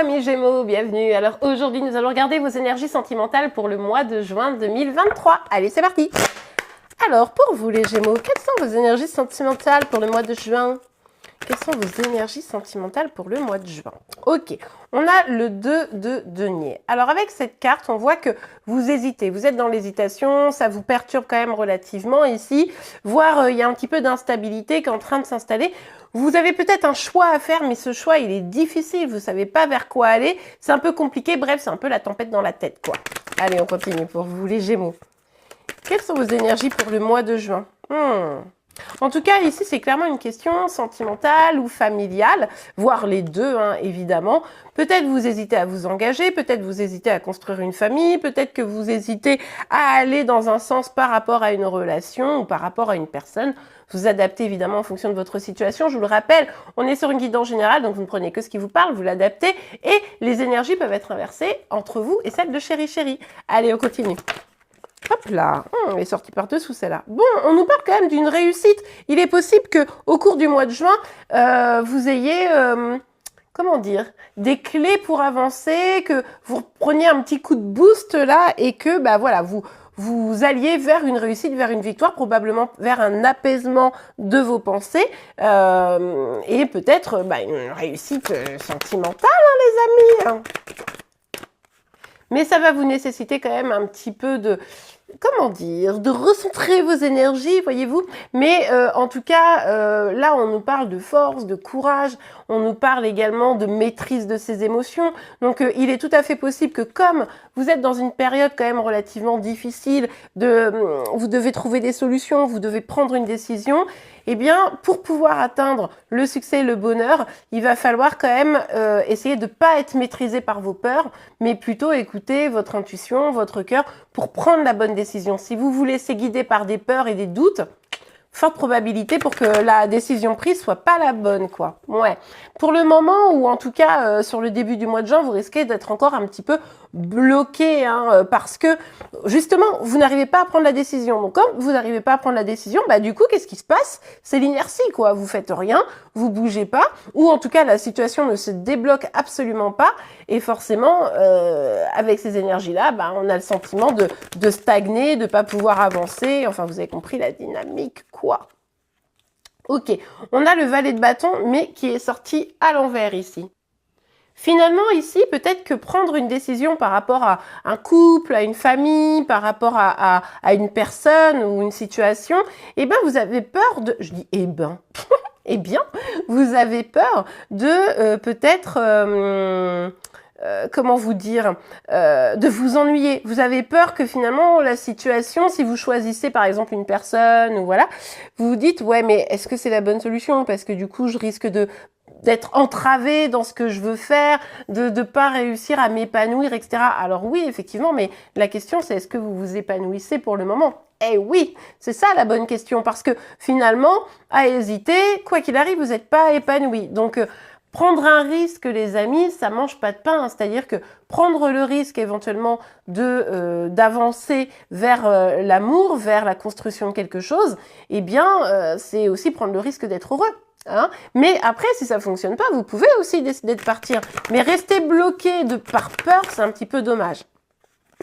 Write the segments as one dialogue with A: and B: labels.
A: amis Gémeaux, bienvenue. Alors aujourd'hui nous allons regarder vos énergies sentimentales pour le mois de juin 2023. Allez, c'est parti. Alors pour vous les Gémeaux, quelles sont vos énergies sentimentales pour le mois de juin? Quelles sont vos énergies sentimentales pour le mois de juin? Ok, on a le 2 de denier. Alors avec cette carte, on voit que vous hésitez, vous êtes dans l'hésitation, ça vous perturbe quand même relativement ici, voire il y a un petit peu d'instabilité qui est en train de s'installer. Vous avez peut-être un choix à faire, mais ce choix, il est difficile, vous savez pas vers quoi aller, c'est un peu compliqué, bref, c'est un peu la tempête dans la tête, quoi. Allez, on continue pour vous les Gémeaux. Quelles sont vos énergies pour le mois de juin? En tout cas, ici, c'est clairement une question sentimentale ou familiale, voire les deux, hein, évidemment. Peut-être vous hésitez à vous engager, peut-être vous hésitez à construire une famille, peut-être que vous hésitez à aller dans un sens par rapport à une relation ou par rapport à une personne. Vous adaptez évidemment en fonction de votre situation. Je vous le rappelle, on est sur une guidance générale, donc vous ne prenez que ce qui vous parle, vous l'adaptez et les énergies peuvent être inversées entre vous et celles de chéri chéri. Allez, on continue. Hop là, elle est sortie par-dessous celle-là. Bon, on nous parle quand même d'une réussite. Il est possible que au cours du mois de juin, vous ayez, comment dire, des clés pour avancer, que vous preniez un petit coup de boost là et que, bah voilà, vous alliez vers une réussite, vers une victoire, probablement vers un apaisement de vos pensées et peut-être une réussite sentimentale, hein, les amis. Mais ça va vous nécessiter quand même un petit peu de, comment dire, de recentrer vos énergies, voyez-vous. Mais en tout cas, là, on nous parle de force, de courage, on nous parle également de maîtrise de ses émotions. Donc, il est tout à fait possible que comme vous êtes dans une période quand même relativement difficile, vous devez trouver des solutions, vous devez prendre une décision, eh bien, pour pouvoir atteindre le succès et le bonheur, il va falloir quand même essayer de ne pas être maîtrisé par vos peurs, mais plutôt écouter votre intuition, votre cœur, pour prendre la bonne décision. Si vous vous laissez guider par des peurs et des doutes, forte probabilité pour que la décision prise soit pas la bonne, quoi. Ouais. Pour le moment, ou en tout cas sur le début du mois de juin, vous risquez d'être encore un petit peu bloqué, hein, parce que justement, vous n'arrivez pas à prendre la décision. Donc, comme vous n'arrivez pas à prendre la décision, bah du coup, qu'est-ce qui se passe? C'est l'inertie, quoi. Vous faites rien, vous bougez pas, ou en tout cas, la situation ne se débloque absolument pas. Et forcément, avec ces énergies-là, bah, on a le sentiment de stagner, de pas pouvoir avancer. Enfin, vous avez compris la dynamique, quoi. Ok, on a le valet de bâton, mais qui est sorti à l'envers ici. Finalement, ici, peut-être que prendre une décision par rapport à un couple, à une famille, par rapport à une personne ou une situation, eh ben, vous avez peur de... Je dis, eh ben... eh bien, vous avez peur de peut-être... comment vous dire, de vous ennuyer. Vous avez peur que finalement la situation, si vous choisissez par exemple une personne ou voilà, vous vous dites ouais mais est-ce que c'est la bonne solution? Parce que du coup je risque d'être entravée dans ce que je veux faire, de pas réussir à m'épanouir, etc. Alors oui, effectivement, mais la question c'est est-ce que vous vous épanouissez pour le moment? Eh oui, c'est ça la bonne question, parce que finalement, à hésiter, quoi qu'il arrive, vous n'êtes pas épanoui. Donc, prendre un risque, les amis, ça mange pas de pain. Hein. C'est-à-dire que prendre le risque éventuellement d'avancer vers l'amour, vers la construction de quelque chose, eh bien, c'est aussi prendre le risque d'être heureux. Hein. Mais après, si ça fonctionne pas, vous pouvez aussi décider de partir. Mais rester bloqué par peur, c'est un petit peu dommage.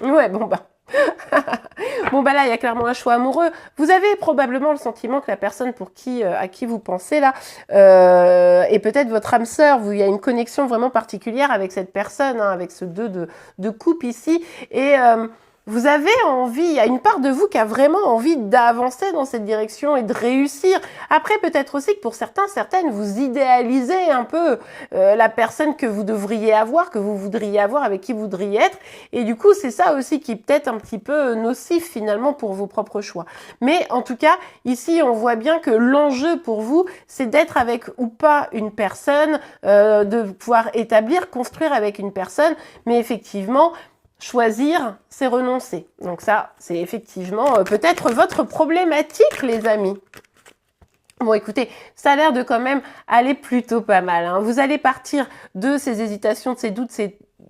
A: Ouais, bon bah... bon bah là il y a clairement un choix amoureux. Vous avez probablement le sentiment que la personne à qui vous pensez là est peut-être votre âme sœur. Il y a une connexion vraiment particulière avec cette personne, hein, avec ce 2 de coupe ici et vous avez envie, il y a une part de vous qui a vraiment envie d'avancer dans cette direction et de réussir. Après, peut-être aussi que pour certaines, vous idéalisez un peu la personne que vous devriez avoir, que vous voudriez avoir, avec qui vous voudriez être. Et du coup, c'est ça aussi qui est peut-être un petit peu nocif finalement pour vos propres choix. Mais en tout cas, ici, on voit bien que l'enjeu pour vous, c'est d'être avec ou pas une personne, de pouvoir construire avec une personne. Mais effectivement, choisir, c'est renoncer. Donc ça, c'est effectivement peut-être votre problématique, les amis. Bon, écoutez, ça a l'air de quand même aller plutôt pas mal. Hein. Vous allez partir de ces hésitations, de ces doutes,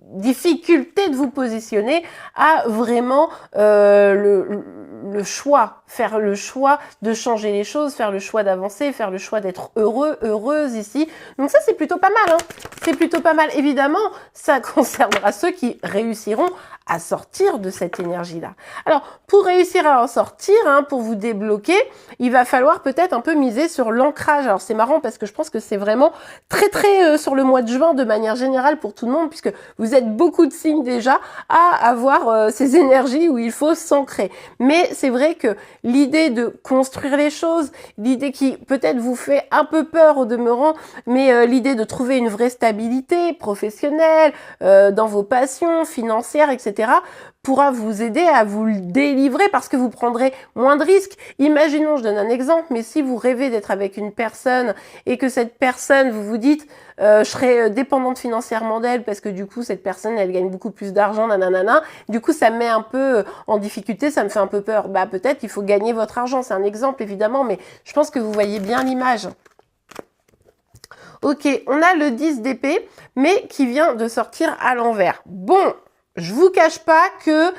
A: difficulté de vous positionner à vraiment le choix, faire le choix de changer les choses, faire le choix d'avancer, faire le choix d'être heureux, heureuse ici. Donc ça, c'est plutôt pas mal, hein. C'est plutôt pas mal. Évidemment, ça concernera ceux qui réussiront à sortir de cette énergie-là. Alors, pour réussir à en sortir, hein, pour vous débloquer, il va falloir peut-être un peu miser sur l'ancrage. Alors, c'est marrant parce que je pense que c'est vraiment très sur le mois de juin de manière générale pour tout le monde, puisque vous êtes beaucoup de signes déjà à avoir ces énergies où il faut s'ancrer. Mais c'est vrai que l'idée de construire les choses, l'idée qui peut-être vous fait un peu peur au demeurant, mais l'idée de trouver une vraie stabilité professionnelle, dans vos passions financières, etc., pourra vous aider à vous le délivrer parce que vous prendrez moins de risques. Imaginons, je donne un exemple, mais si vous rêvez d'être avec une personne et que cette personne, vous vous dites je serai dépendante financièrement d'elle parce que du coup cette personne elle gagne beaucoup plus d'argent, nanana, du coup ça me met un peu en difficulté, ça me fait un peu peur. Bah peut-être il faut gagner votre argent, c'est un exemple évidemment, mais je pense que vous voyez bien l'image. Ok, on a le 10 d'épée, mais qui vient de sortir à l'envers. Bon, je vous cache pas que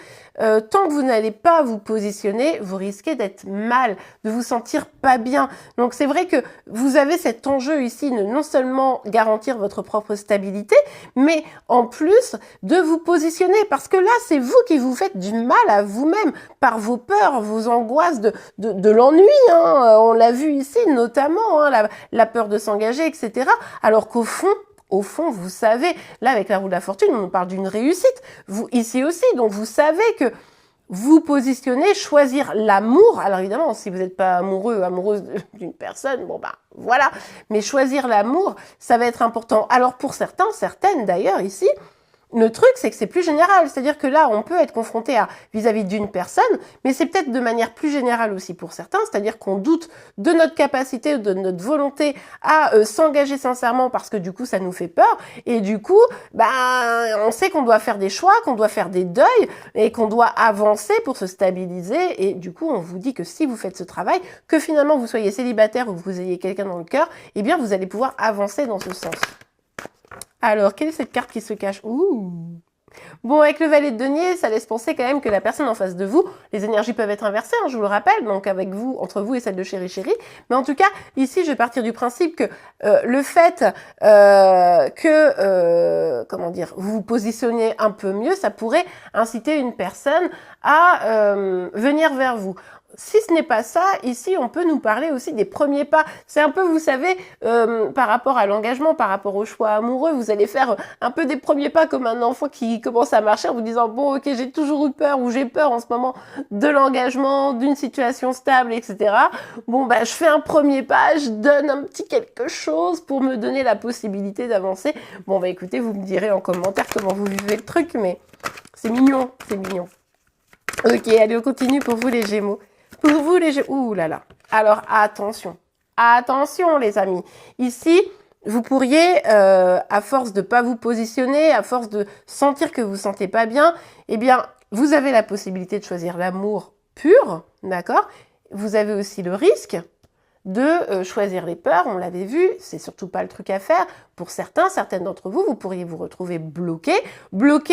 A: tant que vous n'allez pas vous positionner, vous risquez d'être mal, de vous sentir pas bien. Donc c'est vrai que vous avez cet enjeu ici de non seulement garantir votre propre stabilité, mais en plus de vous positionner. Parce que là, c'est vous qui vous faites du mal à vous-même par vos peurs, vos angoisses de l'ennui. Hein. On l'a vu ici notamment, hein, la peur de s'engager, etc. Alors qu'au fond, vous savez, là, avec la roue de la fortune, on nous parle d'une réussite. Vous, ici aussi, donc vous savez que vous positionnez, choisir l'amour. Alors évidemment, si vous n'êtes pas amoureux, amoureuse d'une personne, bon bah voilà. Mais choisir l'amour, ça va être important. Alors pour certains, certaines d'ailleurs ici, le truc, c'est que c'est plus général. C'est-à-dire que là, on peut être confronté à vis-à-vis d'une personne, mais c'est peut-être de manière plus générale aussi pour certains. C'est-à-dire qu'on doute de notre capacité, de notre volonté à s'engager sincèrement parce que du coup, ça nous fait peur. Et du coup, on sait qu'on doit faire des choix, qu'on doit faire des deuils et qu'on doit avancer pour se stabiliser. Et du coup, on vous dit que si vous faites ce travail, que finalement vous soyez célibataire ou que vous ayez quelqu'un dans le cœur, eh bien, vous allez pouvoir avancer dans ce sens. Alors, quelle est cette carte qui se cache? Ouh. Bon, avec le valet de denier, ça laisse penser quand même que la personne en face de vous, les énergies peuvent être inversées, hein, je vous le rappelle, donc avec vous, entre vous et celle de chéri. Mais en tout cas, ici, je vais partir du principe que le fait comment dire, vous vous positionnez un peu mieux, ça pourrait inciter une personne à venir vers vous. Si ce n'est pas ça, ici, on peut nous parler aussi des premiers pas. C'est un peu, vous savez, par rapport à l'engagement, par rapport au choix amoureux, vous allez faire un peu des premiers pas comme un enfant qui commence à marcher en vous disant « Bon, ok, j'ai toujours eu peur ou j'ai peur en ce moment de l'engagement, d'une situation stable, etc. Bon, bah, je fais un premier pas, je donne un petit quelque chose pour me donner la possibilité d'avancer. Bon, bah, écoutez, vous me direz en commentaire comment vous vivez le truc, mais c'est mignon, c'est mignon. Ok, allez, on continue pour vous les Gémeaux. Pour vous les Gémeaux, ouh là là. Alors attention, attention les amis. Ici, vous pourriez, à force de pas vous positionner, à force de sentir que vous vous sentez pas bien, eh bien, vous avez la possibilité de choisir l'amour pur, d'accord? Vous avez aussi le risque de choisir les peurs, on l'avait vu, c'est surtout pas le truc à faire. Pour certains, certaines d'entre vous, vous pourriez vous retrouver bloqué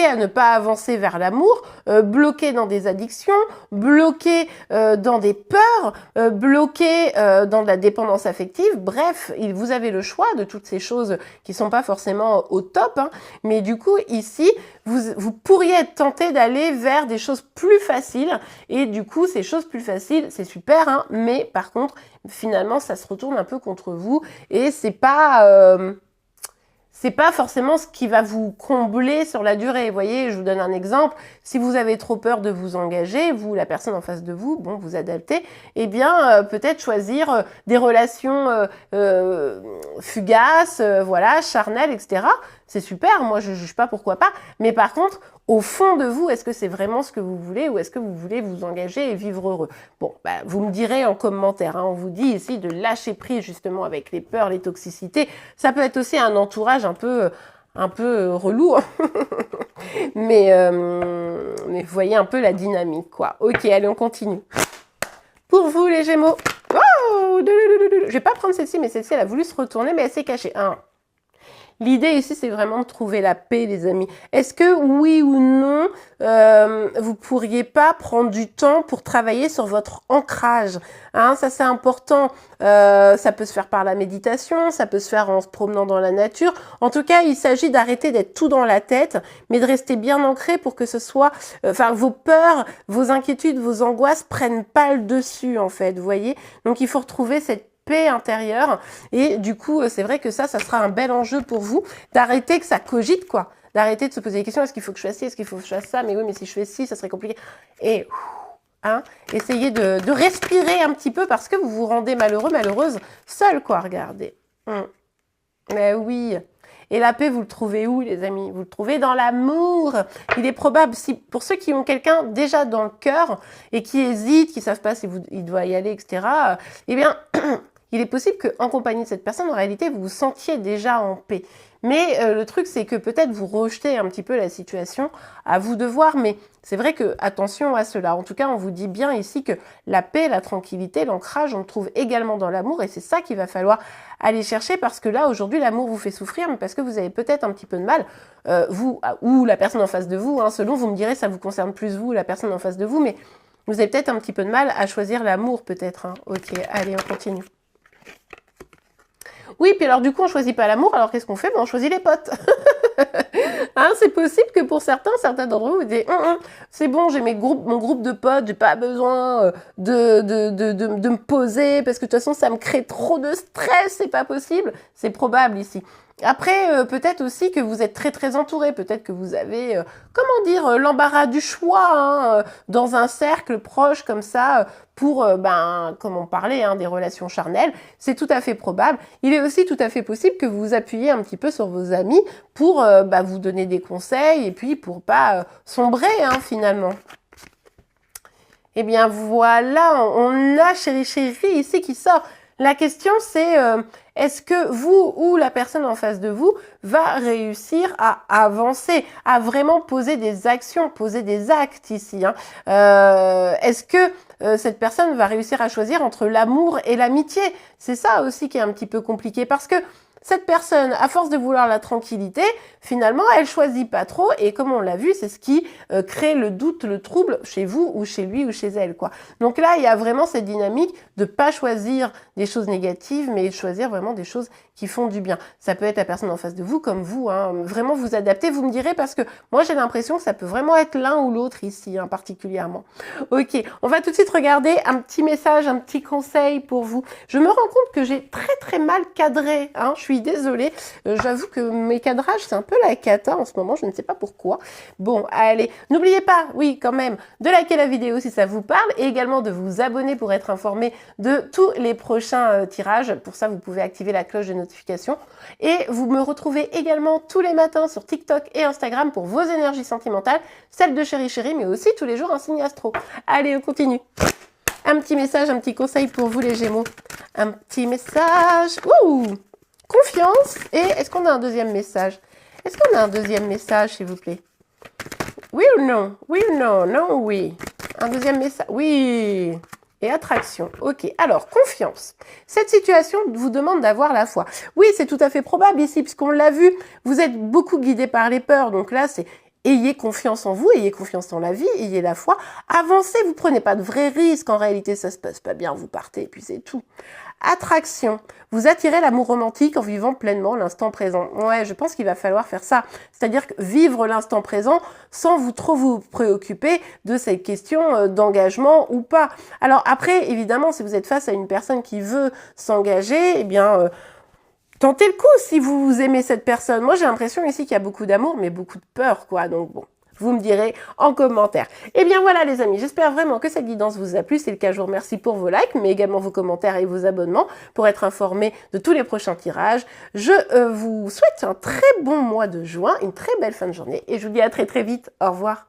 A: à ne pas avancer vers l'amour, bloqué dans des addictions, bloqué dans des peurs, bloqué dans de la dépendance affective. Bref, vous avez le choix de toutes ces choses qui sont pas forcément au top, hein, mais du coup, ici, vous pourriez être tenté d'aller vers des choses plus faciles, et du coup, ces choses plus faciles, c'est super, hein, mais par contre, finalement, ça se retourne un peu contre vous, et c'est pas forcément ce qui va vous combler sur la durée. Vous voyez, je vous donne un exemple. Si vous avez trop peur de vous engager, vous, la personne en face de vous, bon, vous adaptez, eh bien, peut-être choisir des relations fugaces, voilà, charnelles, etc. C'est super, moi je juge pas, pourquoi pas. Mais par contre, au fond de vous, est-ce que c'est vraiment ce que vous voulez ou est-ce que vous voulez vous engager et vivre heureux? Bon, bah, vous me direz en commentaire, hein, on vous dit ici de lâcher prise justement avec les peurs, les toxicités. Ça peut être aussi un entourage un peu relou, hein. mais vous voyez un peu la dynamique, quoi. Ok, allez, on continue. Pour vous les Gémeaux, oh, je vais pas prendre celle-ci, mais celle-ci elle a voulu se retourner, mais elle s'est cachée. L'idée ici, c'est vraiment de trouver la paix, les amis. Est-ce que, oui ou non, vous pourriez pas prendre du temps pour travailler sur votre ancrage, hein? Ça, c'est important. Ça peut se faire par la méditation, ça peut se faire en se promenant dans la nature. En tout cas, il s'agit d'arrêter d'être tout dans la tête, mais de rester bien ancré pour que ce soit, vos peurs, vos inquiétudes, vos angoisses prennent pas le dessus, en fait, vous voyez? Donc, il faut retrouver cette paix intérieure et du coup, c'est vrai que ça sera un bel enjeu pour vous d'arrêter que ça cogite, quoi. D'arrêter de se poser des questions, est-ce qu'il faut que je fasse ci, est-ce qu'il faut que je fasse ça, mais oui, mais si je fais ci, ça serait compliqué. Et hein, essayez de respirer un petit peu parce que vous vous rendez malheureux, malheureuse, seul, quoi, regardez. Mais oui. Et la paix, vous le trouvez où, les amis? Vous le trouvez dans l'amour. Il est probable, si pour ceux qui ont quelqu'un déjà dans le cœur et qui hésitent, qui savent pas si il doit y aller, etc., eh bien, il est possible qu'en compagnie de cette personne, en réalité, vous vous sentiez déjà en paix. Mais le truc, c'est que peut-être vous rejetez un petit peu la situation, à vous de voir, mais c'est vrai que attention à cela. En tout cas, on vous dit bien ici que la paix, la tranquillité, l'ancrage, on le trouve également dans l'amour, et c'est ça qu'il va falloir aller chercher, parce que là, aujourd'hui, l'amour vous fait souffrir, mais parce que vous avez peut-être un petit peu de mal, vous, ou la personne en face de vous, hein, selon, vous me direz, ça vous concerne plus vous, la personne en face de vous, mais vous avez peut-être un petit peu de mal à choisir l'amour, peut-être, hein. Ok, allez, on continue. Oui, puis alors du coup, on choisit pas l'amour, alors qu'est-ce qu'on fait? Ben, on choisit les potes. Hein, c'est possible que pour certains d'entre vous, vous dites, c'est bon, j'ai mon groupe de potes, j'ai pas besoin de me poser, parce que de toute façon, ça me crée trop de stress, c'est pas possible. C'est probable ici. Après, peut-être aussi que vous êtes très très entouré, peut-être que vous avez, comment dire, l'embarras du choix, hein, dans un cercle proche comme ça, pour, comme on parlait, hein, des relations charnelles, c'est tout à fait probable. Il est aussi tout à fait possible que vous vous appuyez un petit peu sur vos amis pour vous donner des conseils et puis pour pas sombrer, hein, finalement. Eh bien voilà, on a Chéri Chéri ici qui sort. La question c'est, est-ce que vous ou la personne en face de vous va réussir à avancer, à vraiment poser des actions, poser des actes ici, hein. Est-ce que cette personne va réussir à choisir entre l'amour et l'amitié? C'est ça aussi qui est un petit peu compliqué, parce que cette personne, à force de vouloir la tranquillité, finalement, elle choisit pas trop, et comme on l'a vu, c'est ce qui crée le doute, le trouble chez vous, ou chez lui, ou chez elle, quoi. Donc là, il y a vraiment cette dynamique de pas choisir des choses négatives, mais choisir vraiment des choses qui font du bien. Ça peut être la personne en face de vous, comme vous, hein. Vraiment vous adapter, vous me direz, parce que moi, j'ai l'impression que ça peut vraiment être l'un ou l'autre ici, hein, particulièrement. Ok, on va tout de suite regarder un petit message, un petit conseil pour vous. Je me rends compte que j'ai très très mal cadré, hein. Je suis désolée, j'avoue que mes cadrages, c'est un peu la cata en ce moment, je ne sais pas pourquoi. Bon, allez, n'oubliez pas, oui, quand même, de liker la vidéo si ça vous parle, et également de vous abonner pour être informé de tous les prochains tirages. Pour ça, vous pouvez activer la cloche de notification. Et vous me retrouvez également tous les matins sur TikTok et Instagram pour vos énergies sentimentales, celles de Chéri Chéri, mais aussi tous les jours un signe astro. Allez, on continue. Un petit message, un petit conseil pour vous les Gémeaux. Un petit message. Ouh! Confiance. Et est-ce qu'on a un deuxième message? Est-ce qu'on a un deuxième message, s'il vous plaît? Oui ou non? Oui ou non? Non ou oui? Un deuxième message? Oui. Et attraction. Ok. Alors, confiance. Cette situation vous demande d'avoir la foi. Oui, c'est tout à fait probable ici, puisqu'on l'a vu. Vous êtes beaucoup guidé par les peurs. Donc là, c'est ayez confiance en vous, ayez confiance en la vie, ayez la foi. Avancez, vous prenez pas de vrais risques. En réalité, ça se passe pas bien, vous partez et puis c'est tout. Attraction. Vous attirez l'amour romantique en vivant pleinement l'instant présent. Ouais, je pense qu'il va falloir faire ça. C'est-à-dire que vivre l'instant présent sans trop vous préoccuper de cette question d'engagement ou pas. Alors après, évidemment, si vous êtes face à une personne qui veut s'engager, eh bien, tentez le coup si vous aimez cette personne. Moi, j'ai l'impression ici qu'il y a beaucoup d'amour, mais beaucoup de peur, quoi. Donc bon. Vous me direz en commentaire. Et bien voilà les amis, j'espère vraiment que cette guidance vous a plu. C'est le cas, je vous remercie pour vos likes, mais également vos commentaires et vos abonnements pour être informés de tous les prochains tirages. Je vous souhaite un très bon mois de juin, une très belle fin de journée et je vous dis à très très vite. Au revoir.